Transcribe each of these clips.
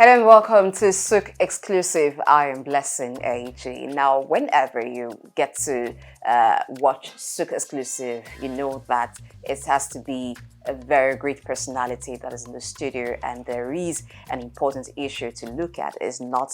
Hello and welcome to Souq Exclusive. I am Blessing AG. Now, whenever you get to watch Souq Exclusive, you know that it has to be a very great personality that is in the studio, and there is an important issue to look at. It's not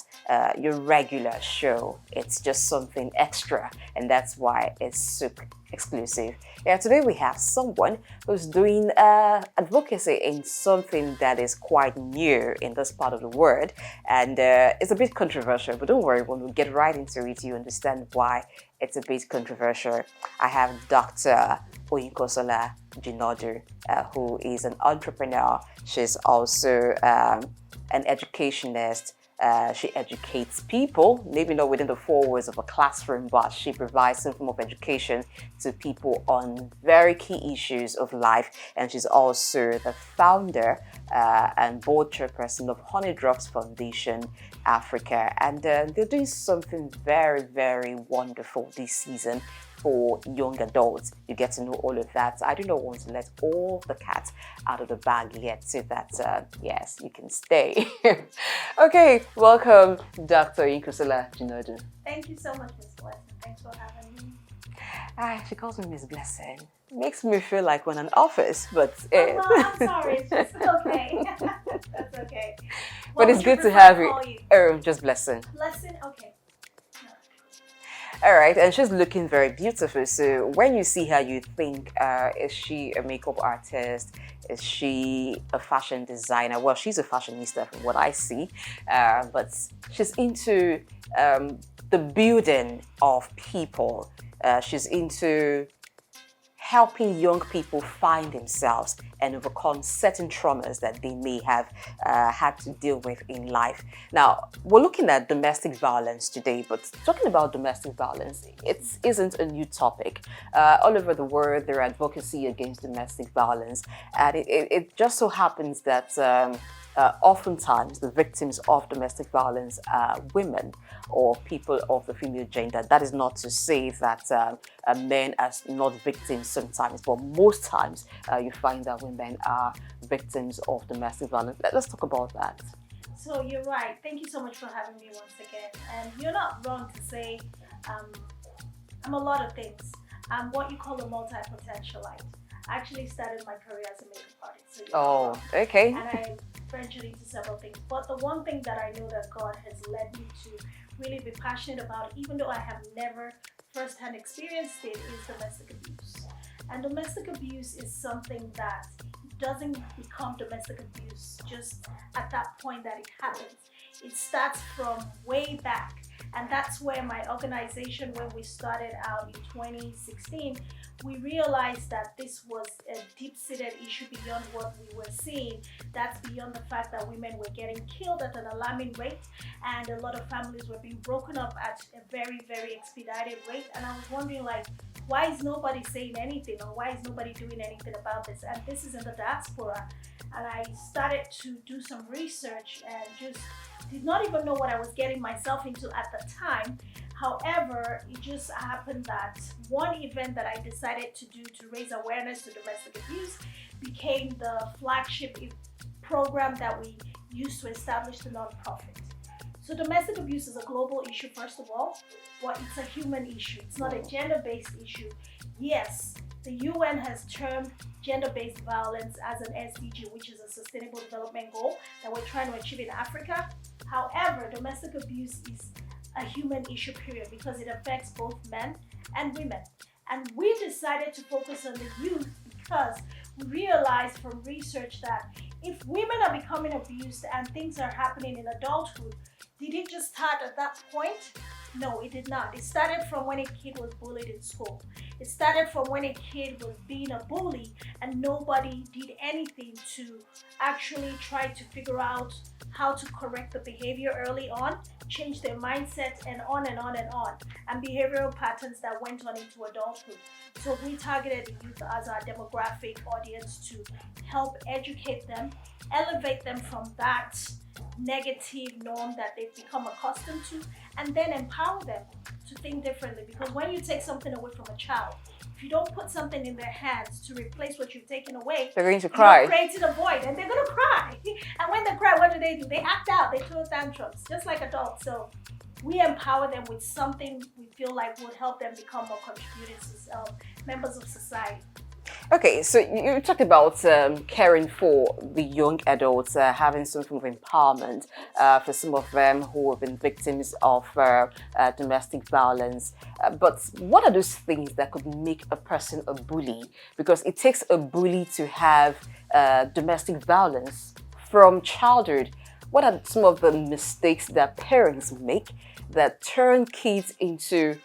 your regular show, it's just something extra, and that's why it's Souq Exclusive. Yeah, today we have someone who's doing advocacy in something that is quite new in this part of the world, and it's a bit controversial, but don't worry, when we get right into it, you understand why it's a bit controversial. I have Dr. Oyinkansola Jinadu, who is an entrepreneur. She's also an educationist. She educates people, maybe not within the four walls of a classroom, but she provides some form of education to people on very key issues of life. And she's also the founder and board chairperson of Honeydrops Foundation Africa. And they're doing something very, very wonderful this season for young adults. You get to know all of that. I do not want to let all the cat out of the bag yet, so that yes, you can stay. Okay, welcome, Dr. Oyinkansola Jinadu. Thank you so much, Miss Blessing. Thanks for having me. She calls me Miss Blessing. Makes me feel like we're in an office, but Oh, well, I'm sorry. It's just okay. That's okay. But it's good to have you. Oh, just Blessing. Blessing, okay. All right, and she's looking very beautiful. So when you see her, you think, is she a makeup artist? Is she a fashion designer? Well, she's a fashionista from what I see, but she's into the building of people. She's into helping young people find themselves and overcome certain traumas that they may have had to deal with in life. Now, we're looking at domestic violence today, but talking about domestic violence, it isn't a new topic. All over the world, there are advocacy against domestic violence, and it just so happens that oftentimes the victims of domestic violence are women or people of the female gender. That is not to say that men are not victims sometimes, but most times you find that women are victims of domestic violence. Let's talk about that. So you're right. Thank you so much for having me once again. And you're not wrong to say I'm a lot of things. I'm what you call a multi-potentialite. I actually started my career as a makeup artist. So okay. And I ventured into several things. But the one thing that I know that God has led me to really be passionate about, even though I have never firsthand experienced it, is domestic abuse. And domestic abuse is something that doesn't become domestic abuse just at that point that it happens. It starts from way back. And that's where my organization, when we started out in 2016, we realized that this was a deep-seated issue beyond what we were seeing. That's beyond the fact that women were getting killed at an alarming rate, and a lot of families were being broken up at a very, very expedited rate. And I was wondering, like, why is nobody saying anything, or why is nobody doing anything about this? And this is in the diaspora. And I started to do some research and just did not even know what I was getting myself into at the time. However, it just happened that one event that I decided to do to raise awareness to domestic abuse became the flagship program that we used to establish the nonprofit. So domestic abuse is a global issue, first of all, but it's a human issue. It's not a gender-based issue. Yes, the UN has termed gender-based violence as an SDG, which is a sustainable development goal that we're trying to achieve in Africa. However, domestic abuse is a human issue, period, because it affects both men and women. And we decided to focus on the youth because we realized from research that if women are becoming abused and things are happening in adulthood, did it just start at that point? No, it did not. It started from when a kid was bullied in school. It started from when a kid was being a bully and nobody did anything to actually try to figure out how to correct the behavior early on, change their mindset, and on and on and on, and behavioral patterns that went on into adulthood. So we targeted the youth as our demographic audience to help educate them, elevate them from that negative norm that they've become accustomed to, and then empower them to think differently. Because when you take something away from a child, if you don't put something in their hands to replace what you've taken away, they're going to cry. You're creating a void, and they're going to cry. And when they cry, what do? They act out. They throw tantrums, just like adults. So we empower them with something we feel like would help them become more contributing members of society. Okay, so you talked about caring for the young adults, having some form of empowerment for some of them who have been victims of domestic violence. But what are those things that could make a person a bully? Because it takes a bully to have domestic violence from childhood. What are some of the mistakes that parents make that turn kids into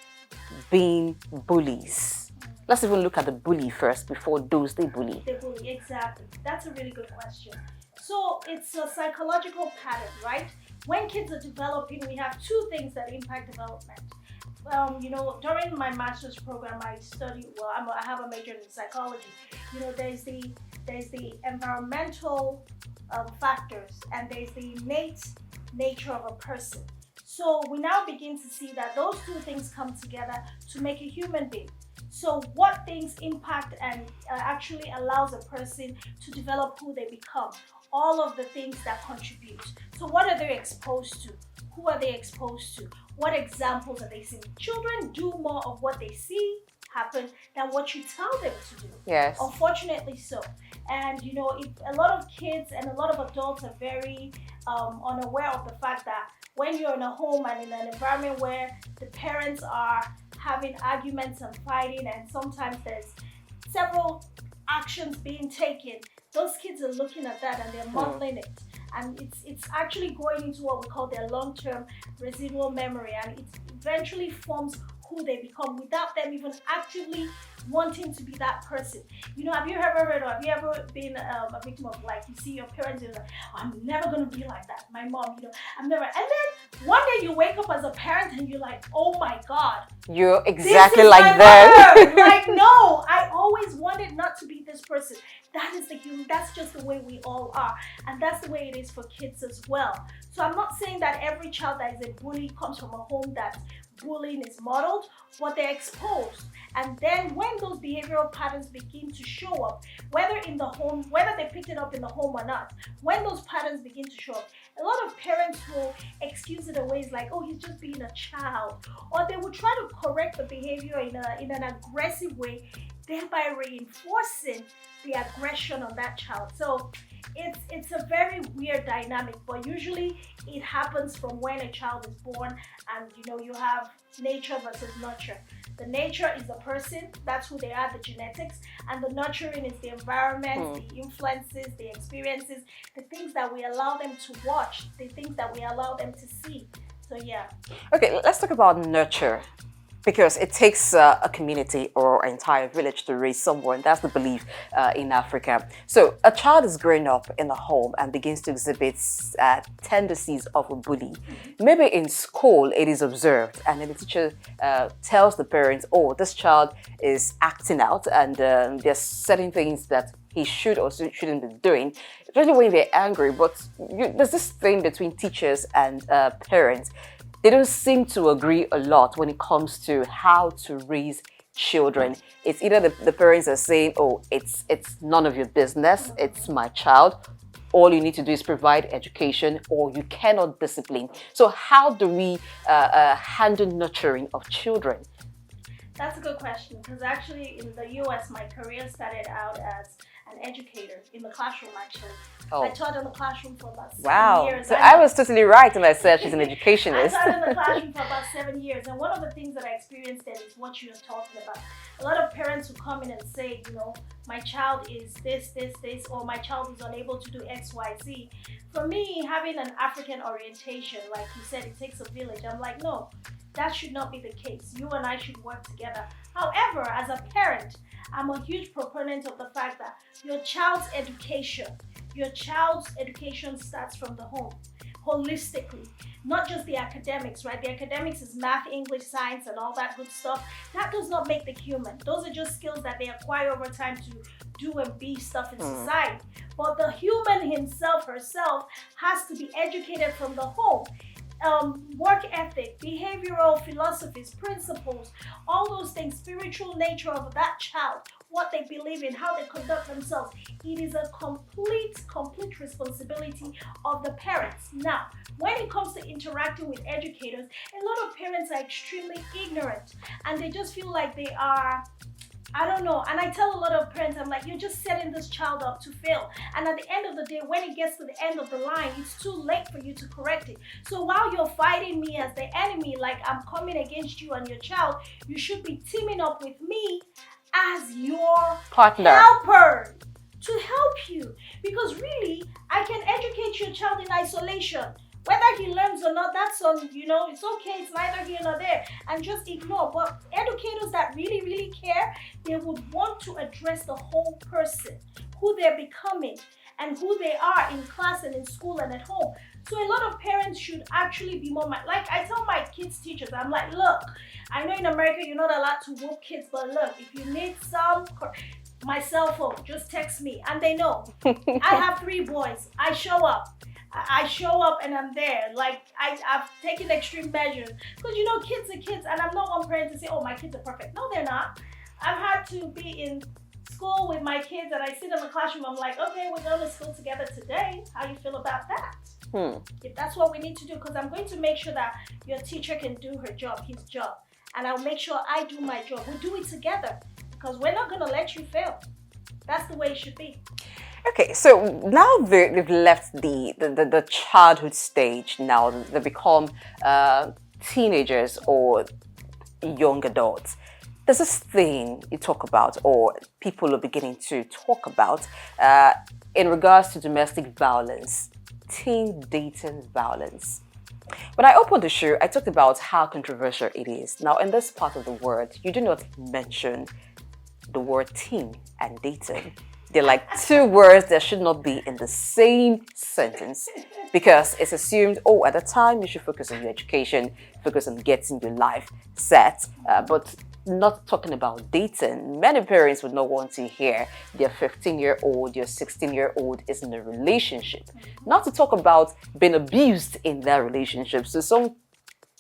being bullies? Let's even look at the bully first before those they bully. The bully, exactly. That's a really good question. So it's a psychological pattern, right? When kids are developing, we have two things that impact development. During my master's program, I study. Well, I have a major in psychology. There's the environmental factors, and there's the innate nature of a person. So we now begin to see that those two things come together to make a human being. So what things impact and actually allows a person to develop who they become? All of the things that contribute. So what are they exposed to? Who are they exposed to? What examples are they seeing? Children do more of what they see happen than what you tell them to do. Yes. Unfortunately so. And if a lot of kids and a lot of adults are very unaware of the fact that when you're in a home and in an environment where the parents are having arguments and fighting, and sometimes there's several actions being taken, those kids are looking at that and they're modeling it. And it's actually going into what we call their long-term residual memory, and it eventually forms who they become without them even actively wanting to be that person. Have you ever heard, or have you ever been a victim of, like, you see your parents, you're like, I'm never gonna be like that. My mom, I'm never. And then one day you wake up as a parent and you're like, oh my God, you're exactly like them. Like, no, I always wanted not to be this person. That is the human. That's just the way we all are, and that's the way it is for kids as well. So I'm not saying that every child that is a bully comes from a home that bullying is modeled, but they're exposed. And then when those behavioral patterns begin to show up, whether in the home, whether they picked it up in the home or not, when those patterns begin to show up, a lot of parents will excuse it away as like, oh, he's just being a child. Or they will try to correct the behavior in an aggressive way, thereby reinforcing the aggression on that child. So it's a very weird dynamic, but usually it happens from when a child is born, and you have nature versus nurture. The nature is the person, that's who they are, the genetics, and the nurturing is the environment, the influences, the experiences, the things that we allow them to watch, the things that we allow them to see. So yeah. Okay, let's talk about nurture. Because it takes a community or an entire village to raise someone. That's the belief in Africa. So a child is growing up in a home and begins to exhibit tendencies of a bully. Maybe in school it is observed, and then the teacher tells the parents, oh, this child is acting out, and there's certain things that he should or shouldn't be doing, especially when they're angry. But there's this thing between teachers and parents. They don't seem to agree a lot when it comes to how to raise children. It's either the parents are saying, oh, it's none of your business, it's my child. All you need to do is provide education, or you cannot discipline. So how do we handle nurturing of children? That's a good question, because actually in the US, my career started out as an educator in the classroom, actually. Oh. I taught in the classroom for about 7 years. So I was totally right when I said she's an educationist. I taught in the classroom for about 7 years, and one of the things that I experienced then is what you're talking about. A lot of parents who come in and say, my child is this, or my child is unable to do X, Y, Z. For me, having an African orientation, like you said, it takes a village. I'm like, no, that should not be the case. You and I should work together. However, as a parent, I'm a huge proponent of the fact that your child's education starts from the home, holistically, not just the academics, right? The academics is math, English, science, and all that good stuff. That does not make the human. Those are just skills that they acquire over time to do and be stuff in society. But the human himself, herself, has to be educated from the home. work ethic, behavioral philosophies, principles, all those things, spiritual nature of that child, what they believe in, how they conduct themselves. It is a complete responsibility of the parents. Now, when it comes to interacting with educators, a lot of parents are extremely ignorant and they just feel like they are, I don't know. And I tell a lot of parents, I'm like, you're just setting this child up to fail. And at the end of the day, when it gets to the end of the line, it's too late for you to correct it. So while you're fighting me as the enemy, like I'm coming against you and your child, you should be teaming up with me as your partner, helper, to help you. Because really, I can educate your child in isolation. Whether he learns or not, that's on, it's okay, it's neither here nor there, and just ignore. But educators that really care, they would want to address the whole person, who they're becoming, and who they are in class and in school and at home. So a lot of parents should actually be more, like I tell my kids' teachers, I'm like, look, I know in America you're not allowed to whoop kids, but look, if you need my cell phone, just text me, and they know. I have 3 boys, I show up and I'm there. Like I've taken extreme measures because kids are kids, and I'm not one parent to say, oh, my kids are perfect. No, they're not. I've had to be in school with my kids and I sit in the classroom, I'm like, okay, we're going to school together today. How do you feel about that? If that's what we need to do, because I'm going to make sure that your teacher can do her job, his job, and I'll make sure I do my job. We'll do it together because we're not going to let you fail. That's the way it should be. Okay, so now they've left the childhood stage. Now they become teenagers or young adults. There's this thing you talk about, or people are beginning to talk about, in regards to domestic violence, teen dating violence. When I opened the show, I talked about how controversial it is. Now, in this part of the word, you do not mention the word teen and dating. They're like 2 words that should not be in the same sentence, because it's assumed, oh, at the time you should focus on your education, focus on getting your life set, but not talking about dating. Many parents would not want to hear their 15-year-old, your 16-year-old is in a relationship. Not to talk about being abused in that relationship. So some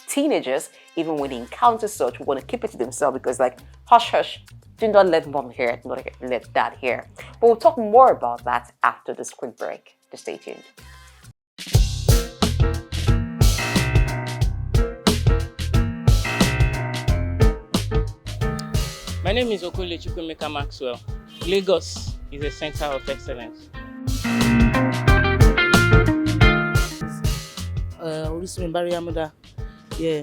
teenagers, even when they encounter such, want to keep it to themselves because like, hush, hush, do not let mom hear it, not let dad hear. But we'll talk more about that after this quick break. Just stay tuned. My name is Okole Maxwell. Lagos is a center of excellence. Yeah,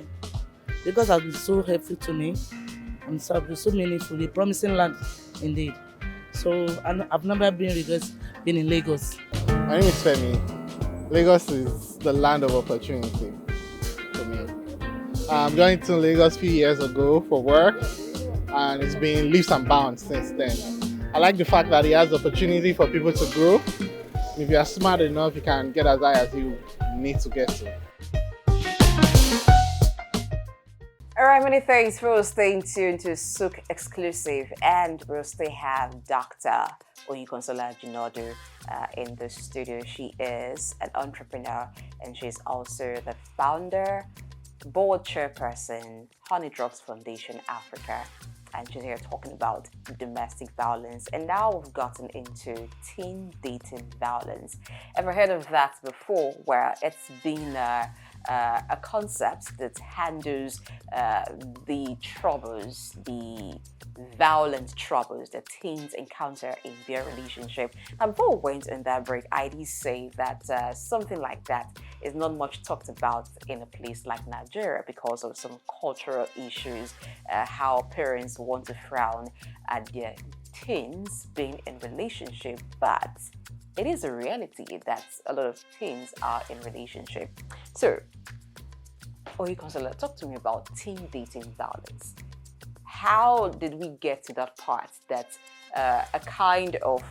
Lagos has been so helpful to me and so meaningful, a promising land indeed. So I've never been regrets being in Lagos. My name is Femi. Lagos is the land of opportunity for me. I joined to Lagos a few years ago for work, and it's been leaps and bounds since then. I like the fact that it has opportunity for people to grow. If you are smart enough, you can get as high as you need to get to. All right, many thanks for staying tuned to Souq Exclusive, and we'll still have Dr. Oyinkansola Jinadu in the studio. She is an entrepreneur and she's also the founder, board chairperson, Honeydrops Foundation Africa. And she's here talking about domestic violence. And now we've gotten into teen dating violence. Ever heard of that before, where it's been a concept that handles the troubles, the violent troubles that teens encounter in their relationship? Now, before we went in that break, I did say that something like that is not much talked about in a place like Nigeria because of some cultural issues, how parents want to frown at their teens being in relationship, but it is a reality that a lot of teens are in relationship. So, Oyinkansola, talk to me about teen dating violence. How did we get to that part that a kind of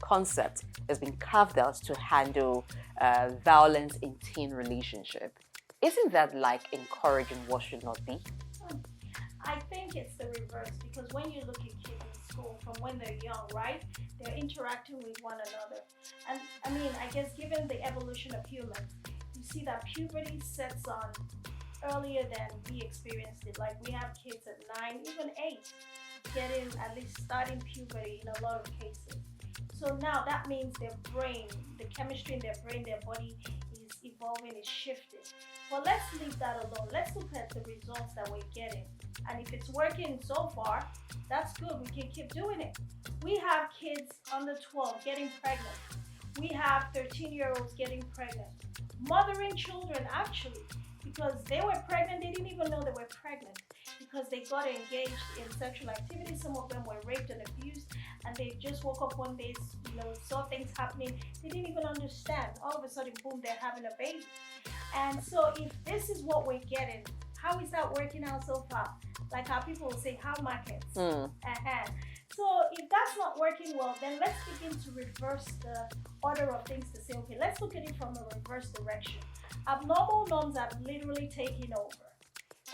concept has been carved out to handle violence in teen relationship? Isn't that like encouraging what should not be? I think it's the reverse, because when you look at kids in school from when they're young, right, they're interacting with one another. And I mean, I guess given the evolution of humans, you see that puberty sets on earlier than we experienced it. Like we have kids at 9, even 8, getting at least starting puberty in a lot of cases. So now that means their brain, the chemistry in their brain, their body is evolving, is shifting. But let's leave that alone. Let's look at the results that we're getting. And if it's working so far, that's good. We can keep doing it. We have kids under 12 getting pregnant. We have 13-year-olds getting pregnant. Mothering children, actually, because they were pregnant, they didn't even know they were pregnant because they got engaged in sexual activity. Some of them were raped and abused, and they just woke up one day, saw things happening. They didn't even understand. All of a sudden, boom, they're having a baby. And so if this is what we're getting, how is that working out so far? Like how people will say, how markets? So if that's not working well, then let's begin to reverse the order of things to say, okay, let's look at it from a reverse direction. Abnormal norms are literally taking over.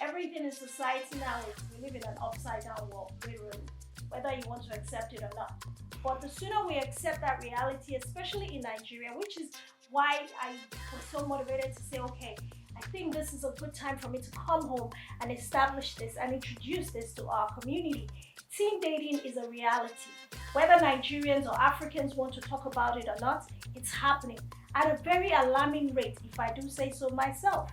Everything in society now is, we live in an upside down world, literally, whether you want to accept it or not. But the sooner we accept that reality, especially in Nigeria, which is why I was so motivated to say, okay, I think this is a good time for me to come home and establish this and introduce this to our community. Teen dating is a reality. Whether Nigerians or Africans want to talk about it or not, it's happening at a very alarming rate, if I do say so myself,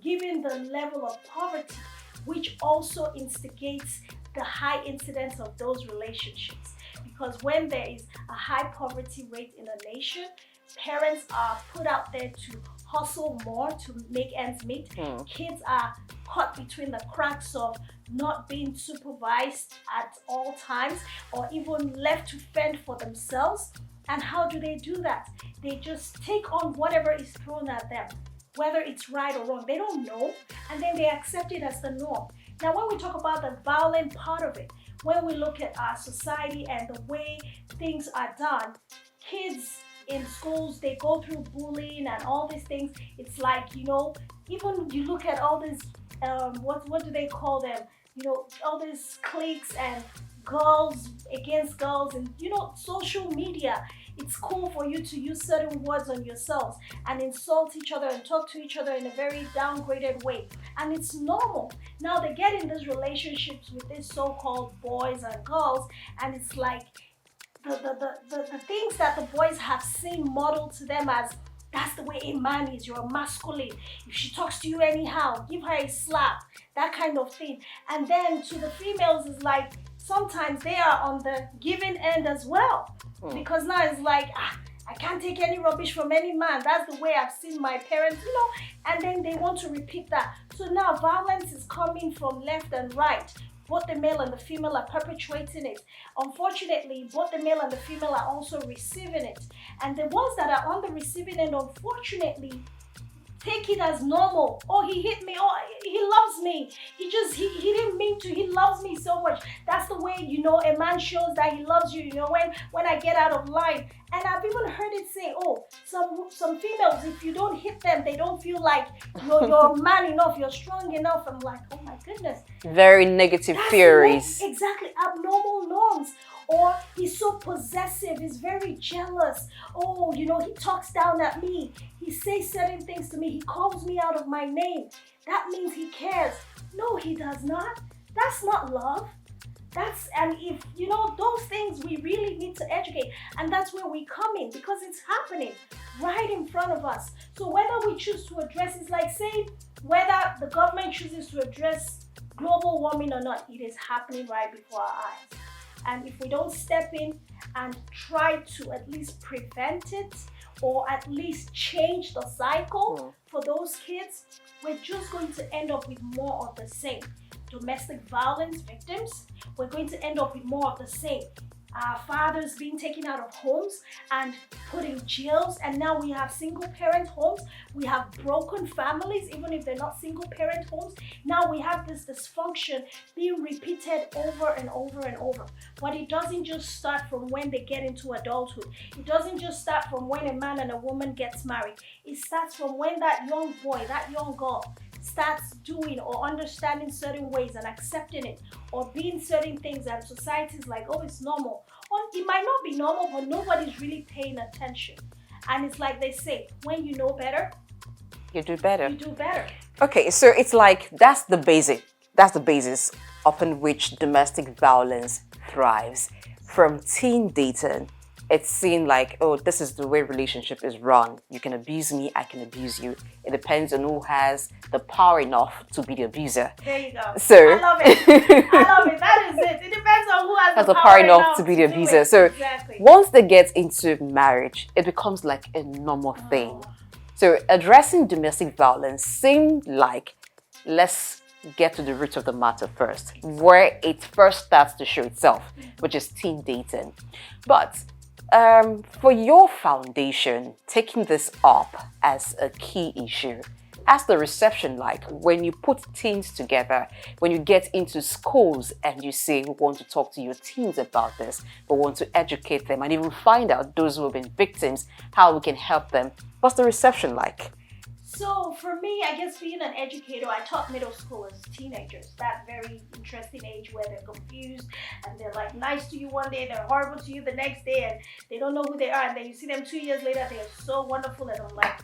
given the level of poverty, which also instigates the high incidence of those relationships. Because when there is a high poverty rate in a nation, parents are put out there to hustle more to make ends meet. Kids are caught between the cracks of not being supervised at all times or even left to fend for themselves. And how do they do that? They just take on whatever is thrown at them, whether it's right or wrong. They don't know, and then they accept it as the norm. Now, when we talk about the violent part of it, when we look at our society and the way things are done, kids in schools, they go through bullying and all these things. It's like, even you look at all these, what do they call them? All these cliques and girls against girls and, social media. It's cool for you to use certain words on yourselves and insult each other and talk to each other in a very downgraded way. And it's normal. Now they get in these relationships with these so-called boys and girls, and it's like, the things that the boys have seen modeled to them as that's the way a man is, you're masculine. If she talks to you anyhow, give her a slap, that kind of thing. And then to the females is like, sometimes they are on the giving end as well. Because now it's like, I can't take any rubbish from any man. That's the way I've seen my parents, and then they want to repeat that. So now violence is coming from left and right. Both the male and the female are perpetuating it. Unfortunately, both the male and the female are also receiving it. And the ones that are on the receiving end, unfortunately, take it as normal. Oh, he hit me. Oh, he loves me. He didn't mean to. He loves me so much. That's the way, a man shows that he loves you, when I get out of line. And I've even heard it say, oh, some females, if you don't hit them, they don't feel like you're man enough, you're strong enough. I'm like, oh my goodness. Very negative theories. Exactly, abnormal norms. Or he's so possessive, he's very jealous. Oh, he talks down at me. He says certain things to me. He calls me out of my name. That means he cares. No, he does not. That's not love. And if, those things we really need to educate. And that's where we come in, because it's happening right in front of us. So whether we choose to address, it's like saying whether the government chooses to address global warming or not, it is happening right before our eyes. And if we don't step in and try to at least prevent it or at least change the cycle for those kids, we're just going to end up with more of the same. Domestic violence victims, we're going to end up with more of the same. Fathers being taken out of homes and put in jails, and now we have single parent homes. We have broken families, even if they're not single parent homes. Now we have this dysfunction being repeated over and over and over. But it doesn't just start from when they get into adulthood. It doesn't just start from when a man and a woman gets married. It starts from when that young boy, that young girl starts doing or understanding certain ways and accepting it, or being certain things that society's like, oh, it's normal. Or it might not be normal, but nobody's really paying attention. And it's like they say, when you know better, You do better. you do better. Okay, so it's like that's the basic. That's the basis upon which domestic violence thrives. From teen dating, it's seen like, oh, this is the way relationship is run. You can abuse me, I can abuse you. It depends on who has the power enough to be the abuser. There you go. So I love it. I love it. That is it. It depends on who has the power enough to be the do abuser. it. So Exactly. once they get into marriage, it becomes like a normal thing. So addressing domestic violence seemed like, let's get to the root of the matter first, where it first starts to show itself, which is teen dating. But for your foundation, taking this up as a key issue, how's the reception like when you put teens together, when you get into schools and you say, we want to talk to your teens about this, we want to educate them and even find out those who have been victims, how we can help them. What's the reception like? So for me, I guess being an educator, I taught middle schoolers, teenagers, that very interesting age where they're confused and they're like nice to you one day, they're horrible to you the next day, and they don't know who they are. And then you see them 2 years later, they're so wonderful, and I'm like,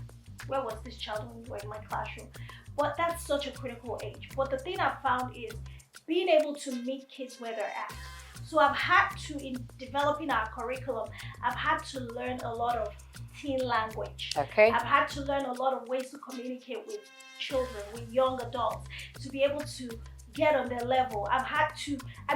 where was this child when you were in my classroom? But that's such a critical age. But the thing I've found is being able to meet kids where they're at. So I've had to, in developing our curriculum, I've had to learn a lot of teen language. Okay. I've had to learn a lot of ways to communicate with children, with young adults, to be able to get on their level. I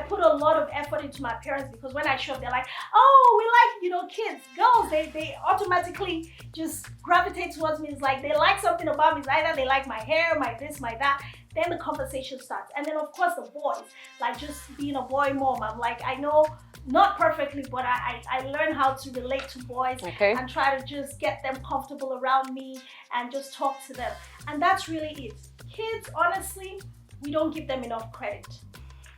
put a lot of effort into my parents, because when I show up, they're like, oh, we like, kids, girls, they automatically just gravitate towards me. It's like they like something about me. It's either they like my hair, my this, my that. Then the conversation starts. And then of course the boys, like just being a boy mom, I'm like, I know, not perfectly, but I learn how to relate to boys and try to just get them comfortable around me and just talk to them. And that's really it. Kids, honestly, we don't give them enough credit.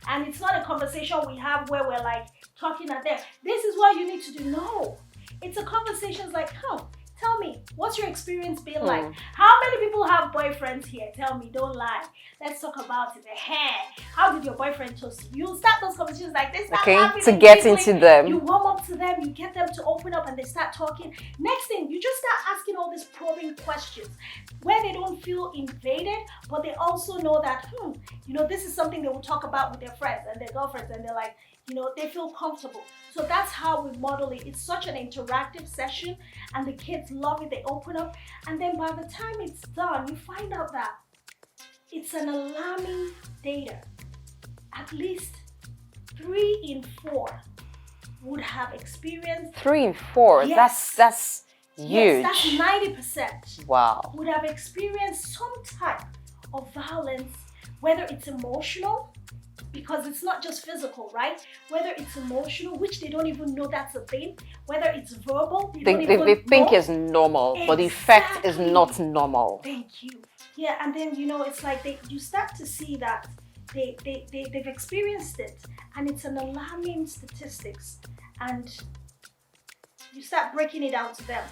And it's not a conversation we have where we're like talking at them. This is what you need to do. No. It's a conversation like, tell me, what's your experience been like? How many people have boyfriends here? Tell me, don't lie. Let's talk about it. How did your boyfriend toast you? You'll start those conversations like this. To get into them. You warm up to them, you get them to open up and they start talking. Next thing, you just start asking all these probing questions where they don't feel invaded, but they also know that, this is something they will talk about with their friends and their girlfriends, and they're like, they feel comfortable. So that's how we model it. It's such an interactive session and the kids love it. They open up, and then by the time it's done, you find out that it's an alarming data. At least 3 in 4 would have experienced. 3 in 4. Yes. That's huge. Yes, that's 90%. Wow. Would have experienced some type of violence, whether it's emotional, because it's not just physical, right? Whether it's emotional, which they don't even know that's a thing, whether it's verbal, they think is normal, but the effect is not normal. Thank you. Yeah, and then it's like you start to see that they've experienced it, and it's an alarming statistics, and you start breaking it down to them.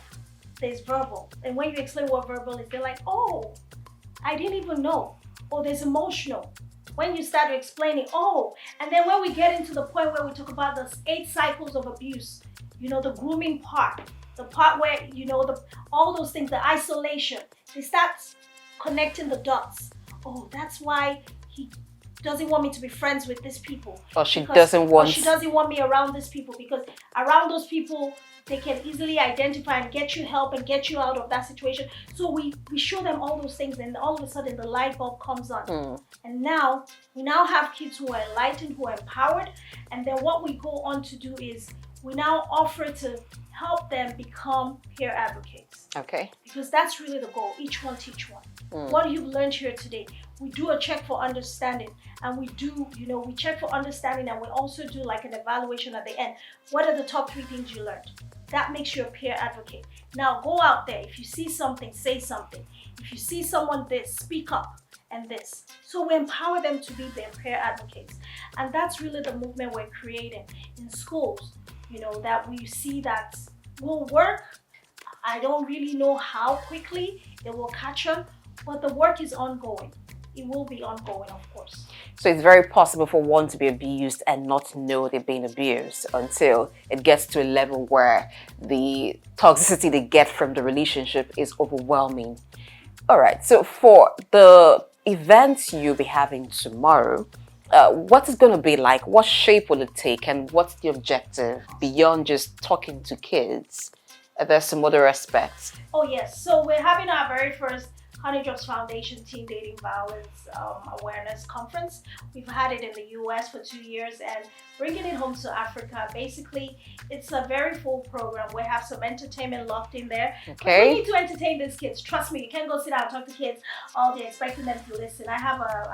There's verbal, and when you explain what verbal is, they're like, oh, I didn't even know. Or there's emotional. When you start explaining, and then when we get into the point where we talk about the 8 cycles of abuse, the grooming part, the part where, all those things, the isolation, they start connecting the dots. Oh, that's why he doesn't want me to be friends with these people. Or she doesn't want me around these people, because around those people, they can easily identify and get you help and get you out of that situation. So we show them all those things, and all of a sudden the light bulb comes on. And now we have kids who are enlightened, who are empowered. And then what we go on to do is we now offer to help them become peer advocates. Okay. Because that's really the goal. Each one teach one. What you've learned here today. We do a check for understanding, and we check for understanding, and we also do like an evaluation at the end. What are the top 3 things you learned? That makes you a peer advocate. Now go out there. If you see something, say something. If you see someone this, speak up and this. So we empower them to be their peer advocates. And that's really the movement we're creating in schools, that we see that will work. I don't really know how quickly it will catch on, but the work is ongoing. It will be ongoing, of course. So it's very possible for one to be abused and not know they're being abused until it gets to a level where the toxicity they get from the relationship is overwhelming. All right. So for the events you'll be having tomorrow, what is going to be like? What shape will it take, and what's the objective beyond just talking to kids? There's some other aspects. Oh yes, so we're having our very first Honeydrops Foundation Teen Dating Violence Awareness Conference. We've had it in the US for 2 years and bringing it home to Africa. Basically, it's a very full program. We have some entertainment locked in there. Okay. We need to entertain these kids. Trust me, you can't go sit down and talk to kids all day expecting them to listen. I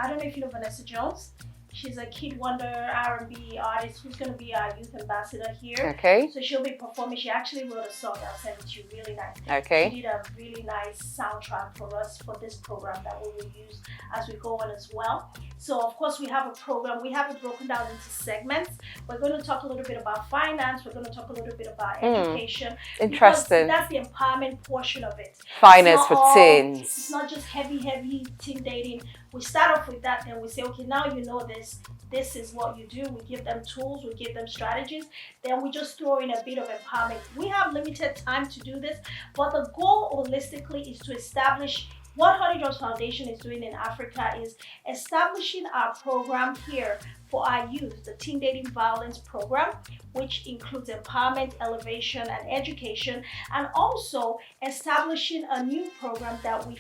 don't know if you know Vanessa Jones. She's a Kid Wonder R&B artist who's going to be our youth ambassador here. Okay. So she'll be performing. She actually wrote a song. I'll send it to you. Really nice. Okay. She did a really nice soundtrack for us for this program that we will use as we go on as well. So of course we have a program. We have it broken down into segments. We're going to talk a little bit about finance. We're going to talk a little bit about education. Interesting. That's the empowerment portion of it. Finance for teens. It's not just heavy teen dating. We start off with that, then we say, okay, now you know this. This is what you do. We give them tools, we give them strategies. Then we just throw in a bit of empowerment. We have limited time to do this, but the goal holistically is to establish what Honeydrops Foundation is doing in Africa is establishing our program here for our youth, the Teen Dating Violence Program, which includes empowerment, elevation, and education, and also establishing a new program that we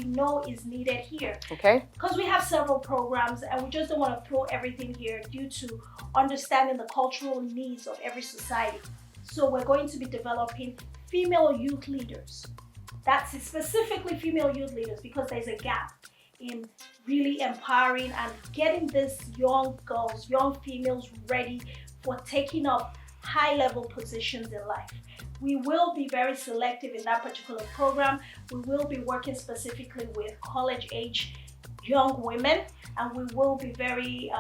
know is needed here. Okay. Because we have several programs and we just don't want to throw everything here due to understanding the cultural needs of every society. So we're going to be developing female youth leaders. That's specifically female youth leaders because there's a gap in really empowering and getting these young girls, young females ready for taking up high-level positions in life. We will be very selective in that particular program. We will be working specifically with college-age young women, and we will be very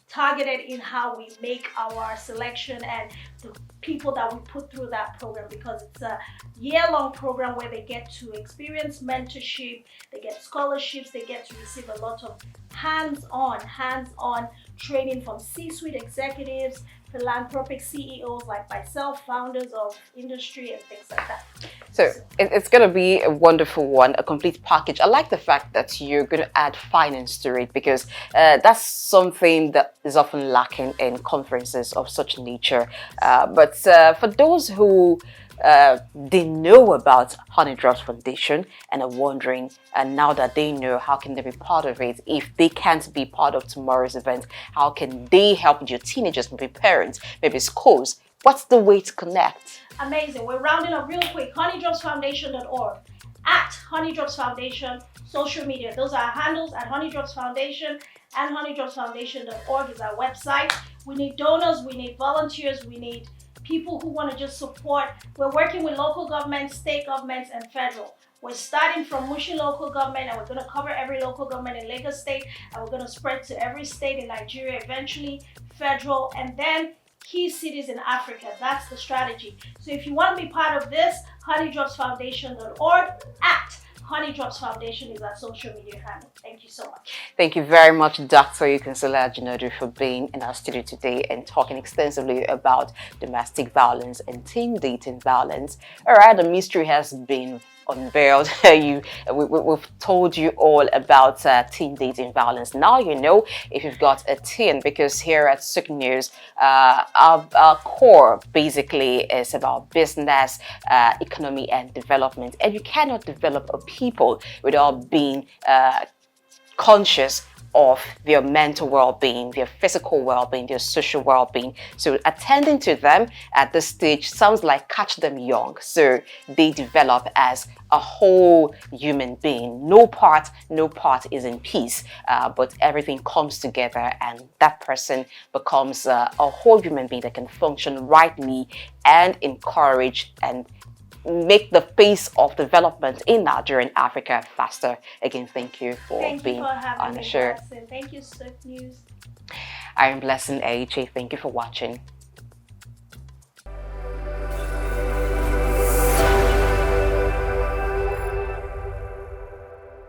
targeted in how we make our selection and the people that we put through that program, because it's a year-long program where they get to experience mentorship, they get scholarships, they get to receive a lot of hands-on training from C-suite executives, philanthropic CEOs like myself, founders of industry and things like that. So it's going to be a wonderful one, a complete package. I like the fact that you're going to add finance to it because that's something that is often lacking in conferences of such nature. But for those who they know about Honeydrops Foundation and are wondering, and now that they know, how can they be part of it? If they can't be part of tomorrow's event, how can they help your teenagers, maybe parents, maybe schools? What's the way to connect? Amazing. We're rounding up real quick. Honeydropsfoundation.org, at Honeydrops Foundation, social media. Those are our handles, at Honeydrops Foundation, and honeydropsfoundation.org is our website. We need donors, we need volunteers, we need people who want to just support. We're working with local governments, state governments, and federal. We're starting from Mushi local government, and we're going to cover every local government in Lagos State, and we're going to spread to every state in Nigeria eventually, federal, and then key cities in Africa. That's the strategy. So if you want to be part of this, honeydropsfoundation.org, at Honeydrops Foundation is our social media handle. Thank you so much. Thank you very much, Dr. Oyinkansola Jinadu, for being in our studio today and talking extensively about domestic violence and teen dating violence. All right, the mystery has been unveiled. We've told you all about teen dating violence. Now you know if you've got a teen, because here at Souq News, our core basically is about business, economy, and development. And you cannot develop a people without being conscious of their mental well-being, their physical well-being, their social well-being. So attending to them at this stage sounds like catch them young, so they develop as a whole human being. No part is in peace, but everything comes together and that person becomes a whole human being that can function rightly and encourage and make the pace of development in Nigeria and Africa faster. Again, thank you for being on the show. Thank you, Souq News. I am Blessing AJ. Thank you for watching.